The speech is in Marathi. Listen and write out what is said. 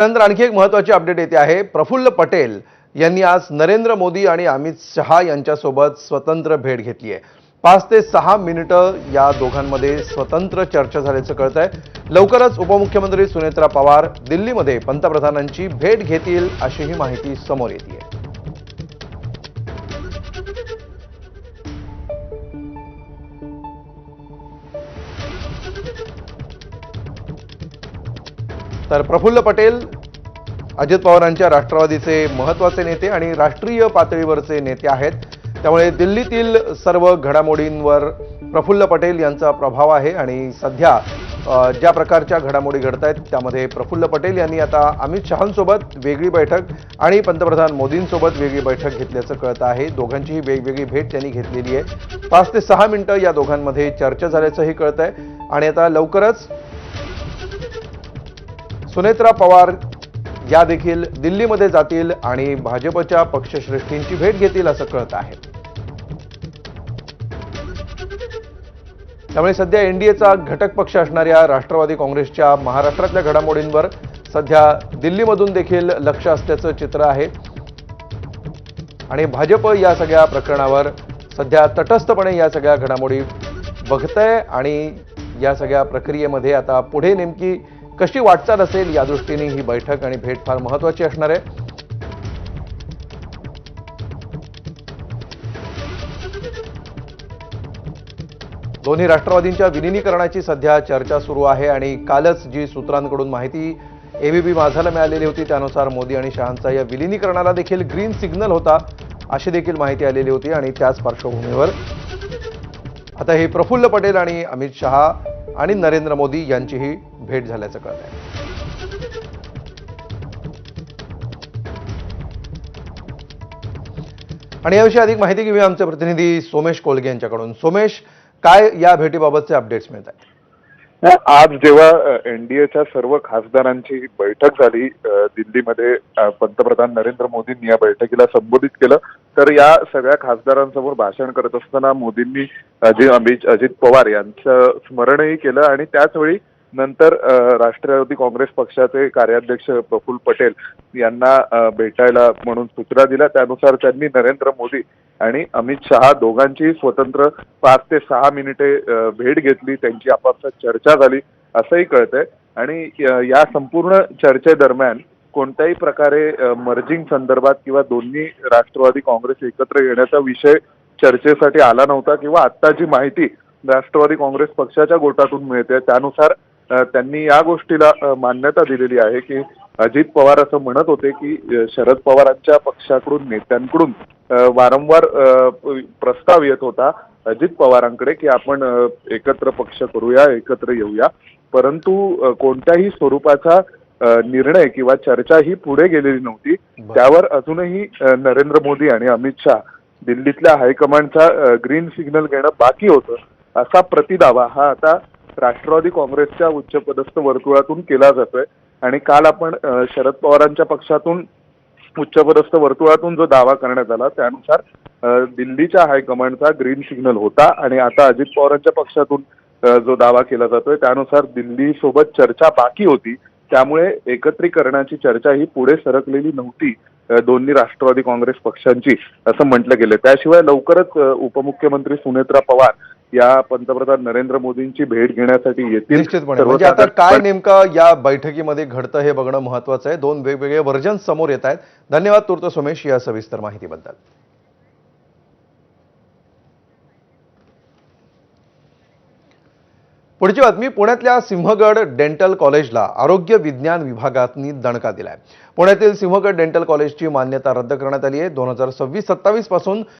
त्यानंतर आणखी एक महत्त्वाची अपडेट येते आहे। प्रफुल्ल पटेल यांनी आज नरेंद्र मोदी आणि अमित शहा यांच्यासोबत स्वतंत्र भेट घेतली आहे। 5 ते 6 मिनिटं या दोघांमध्ये स्वतंत्र चर्चा झाल्याचं कळतंय। लवकरच उपमुख्यमंत्री सुनेत्रा पवार दिल्लीमध्ये पंतप्रधानांची भेट घेतील अशीही माहिती समोर येते आहे। तर प्रफुल्ल पटेल अजित पवारांच्या राष्ट्रवादीचे महत्त्वाचे नेते आणि राष्ट्रीय पातळीवरचे नेते आहेत। त्यामुळे दिल्लीतील सर्व घडामोडींवर प्रफुल्ल पटेल यांचा प्रभाव आहे आणि सध्या ज्या प्रकारच्या घडामोडी घडत आहेत त्यामध्ये प्रफुल्ल पटेल यांनी आता अमित शहांसोबत वेगळी बैठक आणि पंतप्रधान मोदींसोबत वेगळी बैठक घेतल्याचं कळतं आहे। दोघांचीही वेगवेगळी भेट त्यांनी घेतलेली आहे। 5 ते 6 मिनिटं या दोघांमध्ये चर्चा झाल्याचंही कळतंय आणि आता लवकरच सुनेत्रा पवार या देखील दिल्लीमध्ये जातील आणि भाजपच्या पक्षश्रेष्ठींची भेट घेतील असं कळतं आहे। त्यामुळे सध्या एनडीएचा घटक पक्ष असणाऱ्या राष्ट्रवादी काँग्रेसच्या महाराष्ट्रातल्या घडामोडींवर सध्या दिल्लीमधून देखील लक्ष असल्याचं चित्र आहे आणि भाजप या सगळ्या प्रकरणावर सध्या तटस्थपणे या सगळ्या घडामोडी बघतंय आणि या सगळ्या प्रक्रियेमध्ये आता पुढे नेमकी कशी वाटचाल असेल या दृष्टीने ही बैठक आणि भेट फार महत्त्वाची असणार आहे। दोन्ही राष्ट्रवादींच्या विलीनीकरणाची सध्या चर्चा सुरू आहे आणि कालच जी सूत्रांकडून माहिती एबीपी माझाला मिळालेली होती त्यानुसार मोदी आणि शहांचा या विलीनीकरणाला देखील ग्रीन सिग्नल होता अशी देखील माहिती आलेली होती आणि त्याच पार्श्वभूमीवर आता हे प्रफुल्ल पटेल आणि अमित शहा आणि नरेंद्र मोदी यांचीही भेट झाल्याचं कळतंय। आणि याविषयी अधिक माहिती घेऊया आमचे प्रतिनिधी सोमेश कोलगे यांच्याकडून। सोमेश, काय या भेटीबाबतचे अपडेट्स मिळत आहेत? आज जेव्हा एनडीएच्या सर्व खासदारांची बैठक झाली दिल्लीमध्ये, पंतप्रधान नरेंद्र मोदींनी या बैठकीला संबोधित केलं। तर या सगळ्या खासदारांसमोर भाषण करत असताना मोदींनी अजित पवार यांचं स्मरणही केलं आणि त्याचवेळी नंतर राष्ट्रवादी काँग्रेस पक्षाचे कार्याध्यक्ष प्रफुल्ल पटेल यांना भेटायला म्हणून सूचना दिल्या। त्यानुसार त्यांनी नरेंद्र मोदी आणि अमित शहा दोघांची स्वतंत्र 5 ते 6 मिनिटे भेट घेतली, त्यांची आपापसात चर्चा झाली असंही कळतंय। आणि या संपूर्ण चर्चेदरम्यान कोणत्याही प्रकारे मर्जिंग संदर्भात किंवा दोन्ही राष्ट्रवादी काँग्रेस एकत्र येण्याचा विषय चर्चेसाठी आला नव्हता किंवा आता जी माहिती राष्ट्रवादी काँग्रेस पक्षाच्या गोटातून मिळते त्यानुसार त्यांनी या गोष्टीला मान्यता दिलेली आहे की अजित पवार असं म्हणत होते की शरद पवारांच्या पक्षाकडून नेत्यांकडून वारंवार प्रस्ताव येत होता अजित पवारांकडे की आपण एकत्र पक्ष करूया, एकत्र येऊया, परंतु कोणत्याही स्वरूपाचा निर्णय किंवा चर्चा ही पुढे गेलेली नव्हती। त्यावर अजूनही नरेंद्र मोदी आणि अमित शहा दिल्लीतल्या हायकमांडचा ग्रीन सिग्नल घेणं बाकी होतं असा प्रतिदावा हा आता राष्ट्रवादी काँग्रेसच्या उच्चपदस्थ वर्तुळातून केला जातोय। आणि काल आपण शरद पवारांच्या पक्षातून उच्चपदस्थ वर्तुळातून जो दावा करण्यात आला त्यानुसार दिल्लीच्या हायकमांडचा ग्रीन सिग्नल होता आणि आता अजित पवारांच्या पक्षातून जो दावा केला जातोय त्यानुसार दिल्ली सोबत चर्चा बाकी होती। त्यामुळे एकत्रीकरणाची चर्चा ही पुढे सरकलेली नव्हती दोन्ही राष्ट्रवादी काँग्रेस पक्षांची असं म्हटलं गेलं। त्याशिवाय लवकरच उपमुख्यमंत्री सुनेत्रा पवार या पंतप्रधान नरेंद्र मोदींची भेट घेण्यासाठी येतील। निश्चितपणे म्हणजे आता काय नेमकं या बैठकीमध्ये घडतं हे बघणं महत्त्वाचं आहे। दोन वेगवेगळे वर्जन समोर येत आहेत। धन्यवाद तुर्त सोमेश या सविस्तर माहितीबद्दल। पुढची बातमी, पुण्यातल्या सिंहगड डेंटल कॉलेजला आरोग्य विज्ञान विभागाने दणका दिलाय। पुण्यातील सिंहगड डेंटल कॉलेजची मान्यता रद्द करण्यात आली आहे। 2026-27 पासून